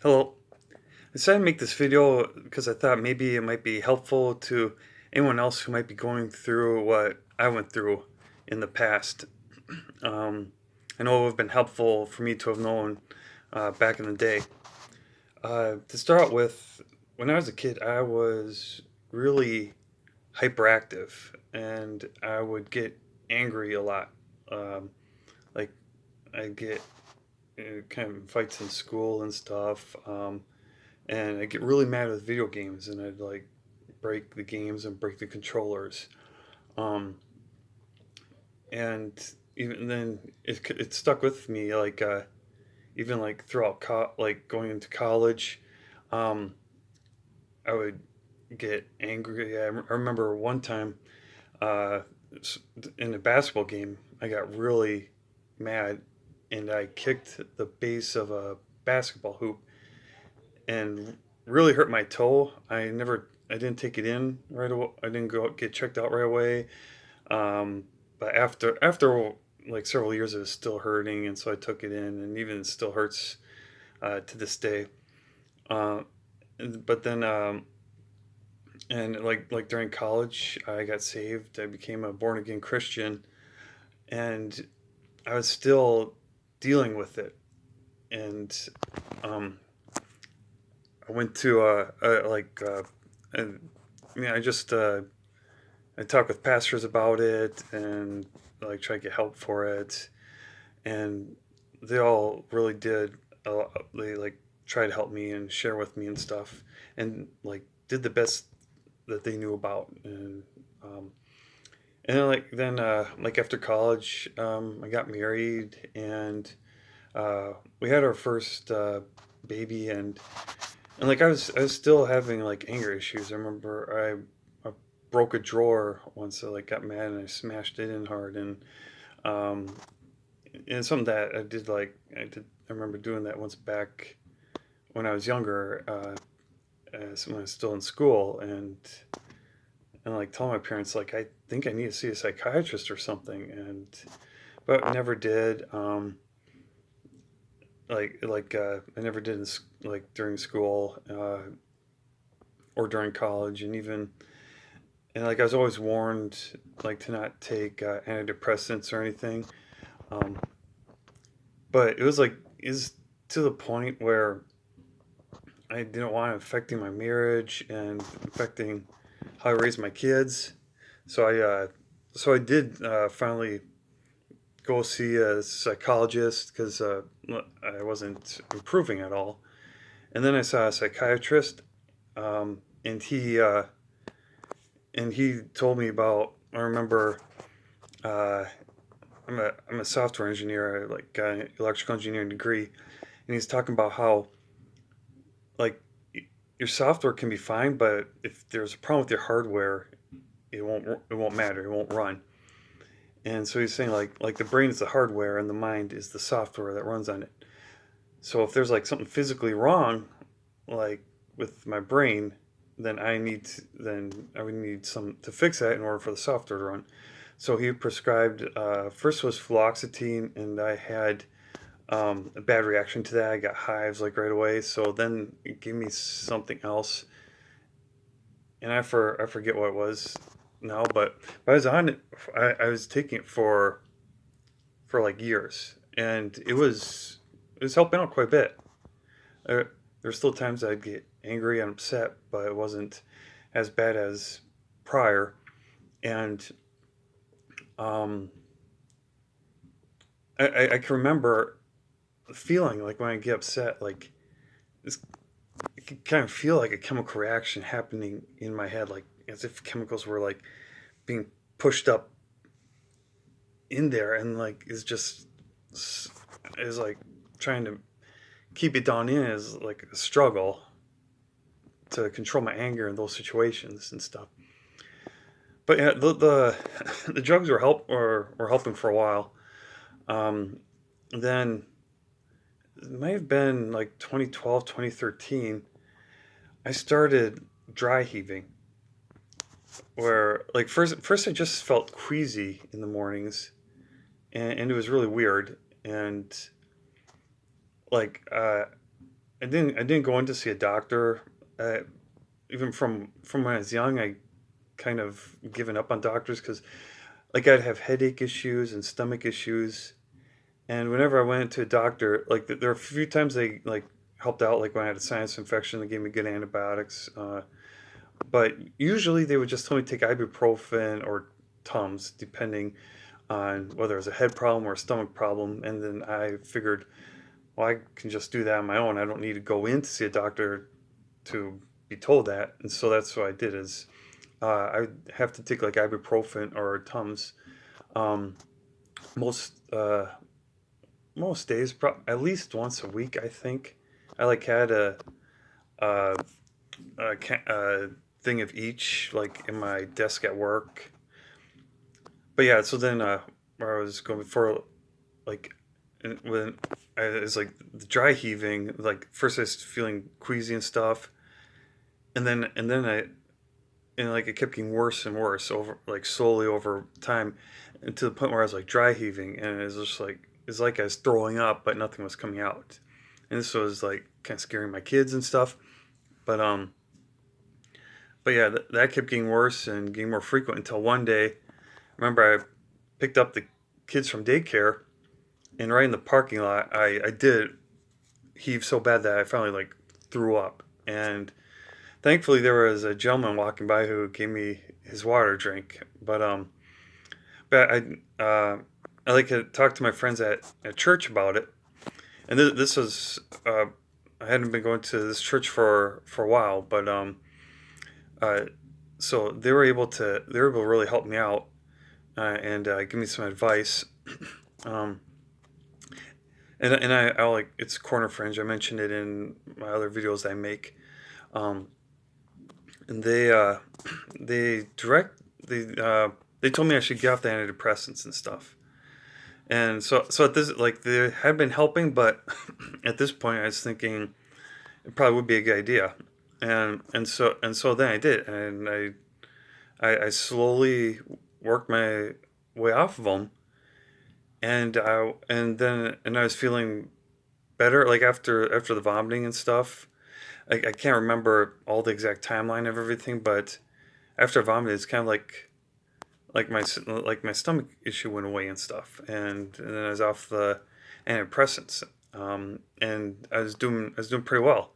Hello. I decided to make this video because I thought maybe it might be helpful to anyone else who might be going through what I went through in the past. Um, I know it would have been helpful for me to have known back in the day. To start out with, when I was a kid, I was really hyperactive and I would get angry a lot. Um, like, I'd get kind of fights in school and stuff. And I get really mad with video games, and I'd like break the games and break the controllers. Um, and even then, it stuck with me. Even like throughout like going into college, um, I would get angry. I remember one time uh, in a basketball game, I got really mad, and I kicked the base of a basketball hoop and really hurt my toe. I didn't take it in right away. I didn't go get checked out right away. But after like several years, it was still hurting, and so I took it in, and even it still hurts to this day. Uh, but then, and like during college, I got saved. I became a born again Christian, and I was still dealing with it. And um, I went to and I mean, I talked with pastors about it and like try to get help for it, and they all really did. They like try to help me and share with me and stuff, and like did the best that they knew about. Um, and like after college, I got married and we had our first baby, and like I was still having like anger issues. I remember I broke a drawer once. I like got mad and I smashed it in hard, um, and it's something that I remember doing that once back when I was younger, when I was still in school, and like telling my parents like I think I need to see a psychiatrist or something, and but never did. I never did like during school or during college, and like I was always warned like to not take antidepressants or anything. Um, but it was like is to the point where I didn't want it affecting my marriage and affecting how I raised my kids. So I did finally go see a psychologist because I wasn't improving at all. And then I saw a psychiatrist, and he told me about. I remember uh, I'm a software engineer. I like got an electrical engineering degree, and he's talking about how like your software can be fine, but if there's a problem with your hardware, it won't matter. It won't run. And so he's saying like the brain is the hardware and the mind is the software that runs on it. So if there's like something physically wrong, like with my brain, then I would need some to fix that in order for the software to run. So he prescribed first was fluoxetine, and I had a bad reaction to that. I got hives like right away. So then it gave me something else, and I forget what it was now, but I was on it. I was taking it for like years, and it was helping out quite a bit. There, there's still times I'd get angry and upset, but it wasn't as bad as prior. And um, I can remember feeling like when I get upset, like this, I can kind of feel like a chemical reaction happening in my head, like as if chemicals were like being pushed up in there, and like is like trying to keep it down in is like a struggle to control my anger in those situations and stuff. But yeah, the drugs were helping for a while. Um, then it may have been like 2012, 2013. I started dry heaving, where like first I just felt queasy in the mornings, and it was really weird. And like I didn't go in to see a doctor. Uh, Even from when I was young, I kind of given up on doctors because like I'd have headache issues and stomach issues, and whenever I went to a doctor, like there were a few times they like helped out, like when I had a sinus infection, they gave me good antibiotics. But usually they would just tell me to take ibuprofen or Tums, depending on whether it was a head problem or a stomach problem. And then I figured, well, I can just do that on my own. I don't need to go in to see a doctor to be told that. And so that's what I did is I have to take like ibuprofen or Tums um, most most days, at least once a week. I think I like had a, a thing of each like in my desk at work. But yeah, so then where I was going before, like when I was like the dry heaving, like first I was feeling queasy and stuff, and then I and like it kept getting worse and worse over like slowly over time, and to the point where I was like dry heaving, and it was just like it's like I was throwing up, but nothing was coming out, and this was like kind of scaring my kids and stuff. But but yeah, that kept getting worse and getting more frequent until one day, I remember I picked up the kids from daycare, and right in the parking lot, I did heave so bad that I finally like threw up, and thankfully there was a gentleman walking by who gave me his water drink. But I like to talk to my friends at church about it, and this was I hadn't been going to this church for a while, but uh, so they were able to really help me out and give me some advice. Um, and I like it's corner fringe. I mentioned it in my other videos I make. Um, and they direct they told me I should get off the antidepressants and stuff. And so at this like they had been helping, but at this point I was thinking it probably would be a good idea. And so then I did, and I slowly worked my way off of them, and I was feeling better like after the vomiting and stuff. I can't remember all the exact timeline of everything, but after I vomited, it's kind of like my stomach issue went away and stuff, and then I was off the antidepressants, and I was doing pretty well.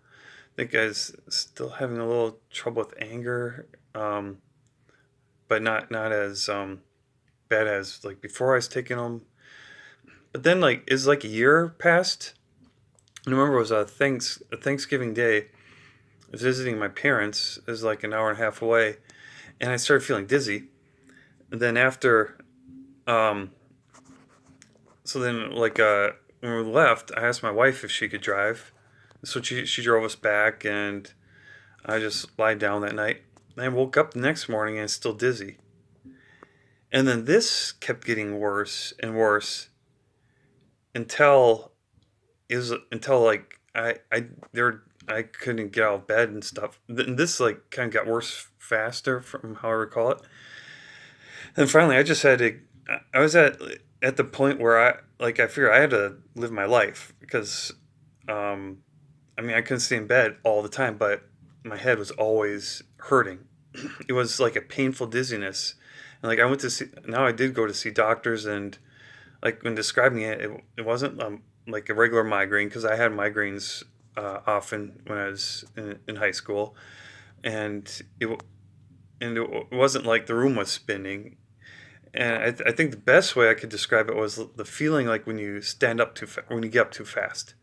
I think I was still having a little trouble with anger, but not as bad as like before I was taking them. But then like it's like a year passed. And I remember it was a Thanksgiving day. I was visiting my parents. It was like an hour and a half away, and I started feeling dizzy. And then after, um, so then like when we left, I asked my wife if she could drive. So she drove us back, and I just lied down that night. And I woke up the next morning and still dizzy. And then this kept getting worse and worse until until like I couldn't get out of bed and stuff. And this like kind of got worse faster from how I recall it. And finally, I just had to. I was at the point where I figured I had to live my life because, um, I mean, I couldn't stay in bed all the time, but my head was always hurting. It was like a painful dizziness, and like I went to see. Now I did go to see doctors, and like when describing it, it wasn't like a regular migraine because I had migraines often when I was in high school, and it wasn't like the room was spinning. And I think the best way I could describe it was the feeling like when you stand up when you get up too fast,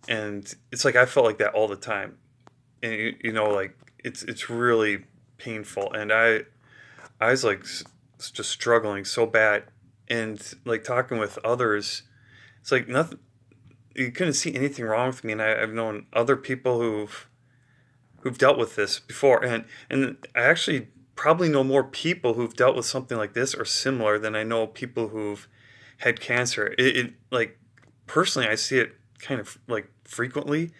and it's like I felt like that all the time, and like it's really painful, and I was like just struggling so bad, and like talking with others, it's like nothing. You couldn't see anything wrong with me, and I've known other people who've dealt with this before, and I actually probably know more people who've dealt with something like this or similar than I know people who've had cancer. It like personally, I see it kind of like frequently,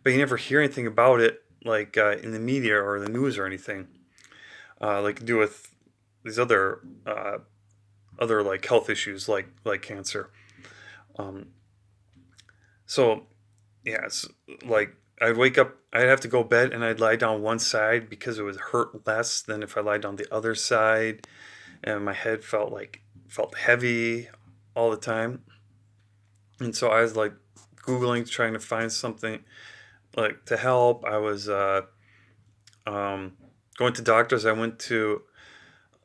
but you never hear anything about it like in the media or the news or anything. Like to do with these other like health issues like cancer. Um, so yeah, it's like I'd wake up, I'd have to go to bed and I'd lie down one side because it would hurt less than if I lie down the other side, and my head felt heavy all the time. And so I was like Googling, trying to find something like to help. I was um, going to doctors. I went to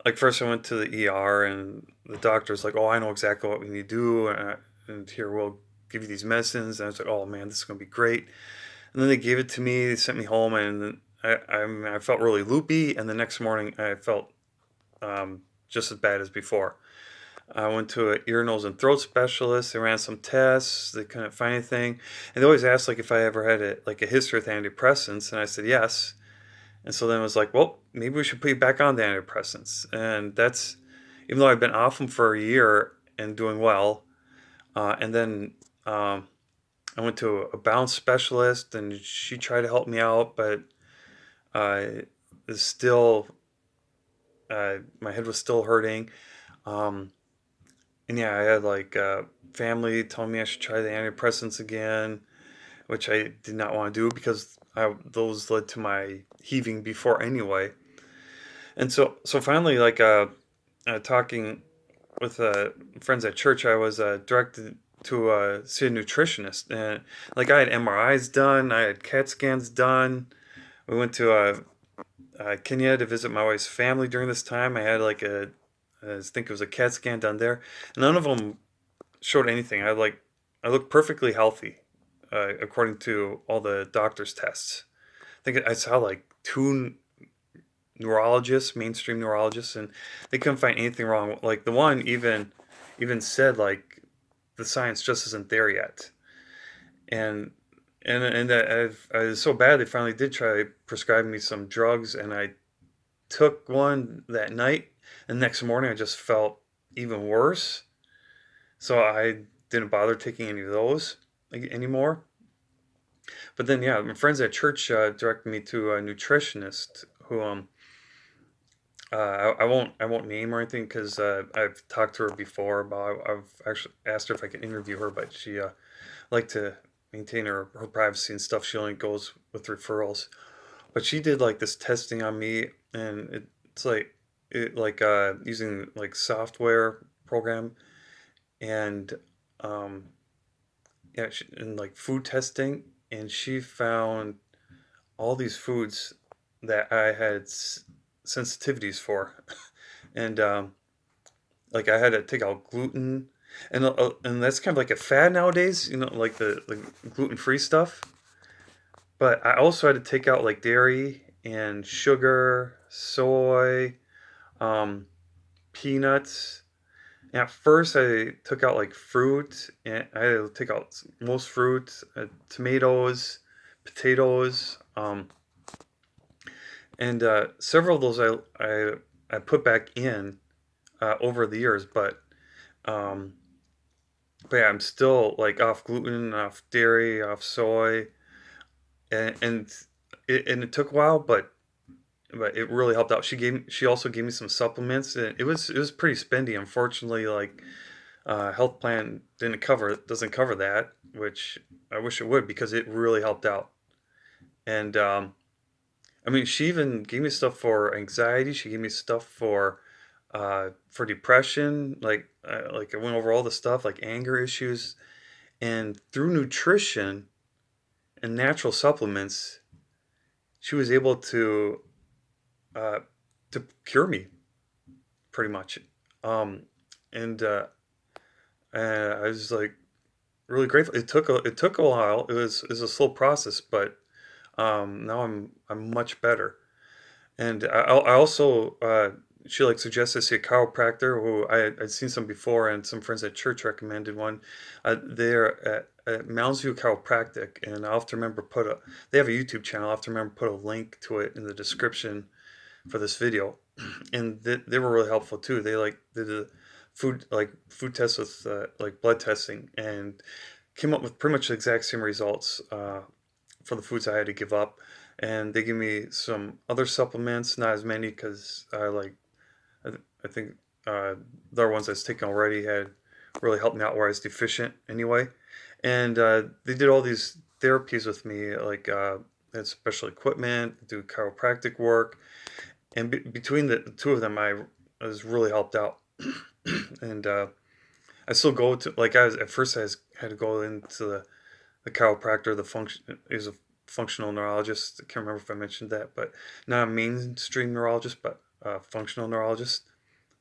like first I went to the ER and the doctor's like, "Oh, I know exactly what we need to do, and here we'll give you these medicines." And I was like, "Oh man, this is gonna be great." And then they gave it to me. They sent me home, and then I felt really loopy. And the next morning, I felt just as bad as before. I went to an ear, nose, and throat specialist. They ran some tests. They couldn't find anything, and they always asked like if I ever had a history with antidepressants, and I said yes. And so then it was like, well, maybe we should put you back on the antidepressants. And that's even though I've been off them for a year and doing well. And then I went to a balance specialist, and she tried to help me out, but it's still my head was still hurting. Um, and yeah, I had like family telling me I should try the antidepressants again, which I did not want to do because those led to my heaving before anyway. And so finally, like talking with friends at church, I was directed to see a nutritionist, and like I had MRIs done, I had CAT scans done. We went to Kenya to visit my wife's family during this time. I had like I think it was a CAT scan done there. None of them showed anything. I looked perfectly healthy, according to all the doctor's tests. I think I saw like two neurologists, mainstream neurologists, and they couldn't find anything wrong. Like the one even said like the science just isn't there yet. And and I was so bad they finally did try prescribing me some drugs, and I took one that night. And the next morning I just felt even worse. So I didn't bother taking any of those anymore. But then yeah, my friends at church directed me to a nutritionist who I won't name or anything because I've talked to her before. But I've actually asked her if I could interview her, but she liked to maintain her privacy and stuff. She only goes with referrals. But she did like this testing on me, and it's like using like software program, and um, yeah, and like food testing, and she found all these foods that I had sensitivities for, and like I had to take out gluten, and that's kind of like a fad nowadays, like the gluten free stuff. But I also had to take out like dairy and sugar, soy, um, peanuts. And at first, I took out like fruit, and I had to take out most fruit, tomatoes, potatoes, and several of those I put back in over the years. Um, but yeah, I'm still like off gluten, off dairy, off soy, and it took a while, but it really helped out. She also gave me some supplements, and it was pretty spendy. Unfortunately, like health plan doesn't cover that, which I wish it would because it really helped out. And I mean, she even gave me stuff for anxiety. She gave me stuff for depression. Like I went over all the stuff like anger issues, and through nutrition and natural supplements, she was able uh, to cure me pretty much. Um, and I was like really grateful. It took a while. It was a slow process, but now I'm much better. And I also she like suggested I see a chiropractor who I'd seen some before, and some friends at church recommended one. They're at Mounds View Chiropractic, and I'll have to remember they have a YouTube channel. I'll have to remember put a link to it in the description for this video. And they were really helpful too. They like did a food tests with like blood testing, and came up with pretty much the exact same results for the foods I had to give up. And they give me some other supplements, not as many because I think the other ones I was taking already had really helped me out where I was deficient anyway. And they did all these. therapies with me, like had special equipment, do chiropractic work, and between the two of them, I was really helped out. And I still go to, like, I was at first had to go into the chiropractor, the function is a functional neurologist. I can't remember if I mentioned that, but not a mainstream neurologist, but functional neurologist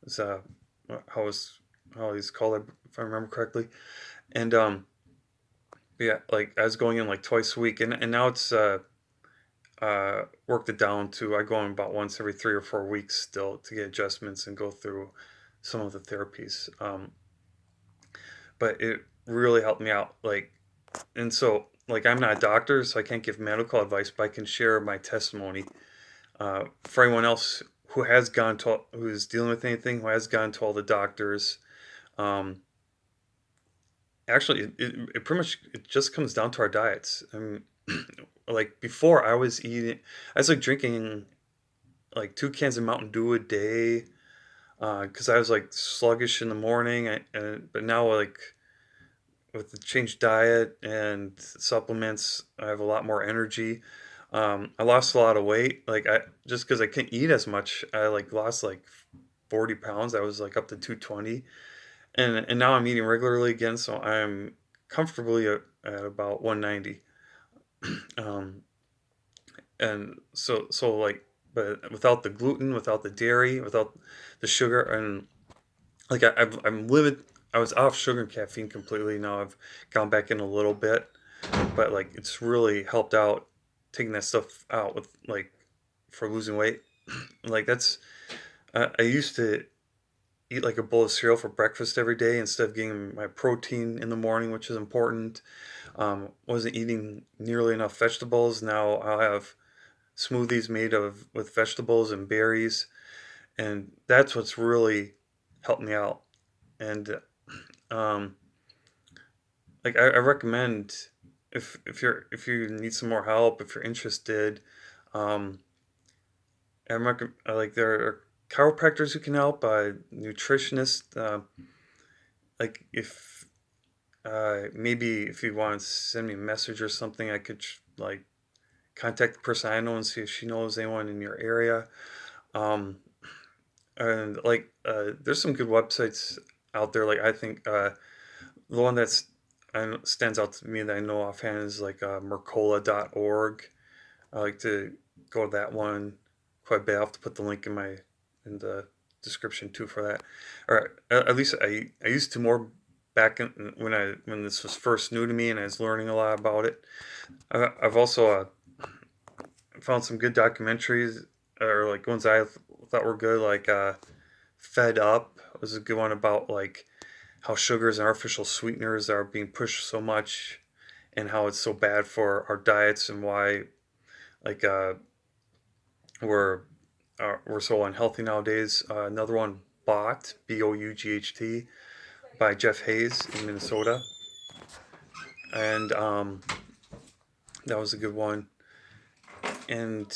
is how is how he's called, if I remember correctly. And yeah, like I was going in like twice a week, and now it's worked it down to I go in about once every 3 or 4 weeks still to get adjustments and go through some of the therapies. But it really helped me out. Like, and so like I'm not a doctor, so I can't give medical advice, but I can share my testimony for anyone else who has gone to who's dealing with anything, who has gone to all the doctors. Um, Actually, it pretty much it just comes down to our diets. I mean, like before, I was like drinking like 2 cans of Mountain Dew a day because I was like sluggish in the morning. But now like with the changed diet and supplements, I have a lot more energy. I lost a lot of weight. Like I just because I couldn't eat as much, I like lost like 40 pounds. I was like up to 220, and now I'm eating regularly again, so I'm comfortably at about 190. Um, and so like, but without the gluten, without the dairy, without the sugar, and like I'm limited. I was off sugar and caffeine completely. Now I've gone back in a little bit, but like it's really helped out taking that stuff out with like for losing weight. Like that's I used to eat like a bowl of cereal for breakfast every day instead of getting my protein in the morning, which is important. Wasn't eating nearly enough vegetables. Now I'll have smoothies made of with vegetables and berries, and that's what's really helped me out. And um, like I recommend if you need some more help, if you're interested, um, like there are chiropractors who can help, nutritionists. Like if maybe if you want to send me a message or something, I could like contact the person I know and see if she knows anyone in your area. Um, and like there's some good websites out there. Like I think the one stands out to me that I know offhand is like Mercola.org. I like to go to that one quite a bit. I'll have to put the link in the description too for that. Or at least I used to more back when this was first new to me and I was learning a lot about it. I've also found some good documentaries or like ones I thought were good, like Fed Up was a good one about like how sugars and artificial sweeteners are being pushed so much and how it's so bad for our diets and why like we're we're so unhealthy nowadays. Another one, Bought, by Jeff Hayes in Minnesota, and that was a good one. And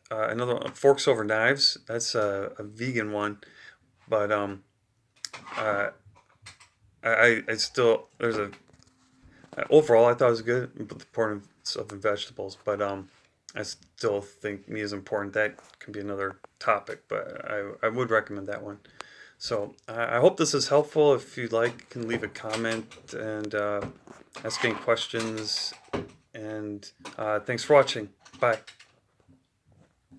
another one, Forks Over Knives. That's a vegan one, but uh, I still there's a overall I thought it was good, but the importance of the vegetables, but I still think meat is important. That can be another topic, but I would recommend that one. So I hope this is helpful. If you'd like, you can leave a comment and ask any questions. And thanks for watching. Bye.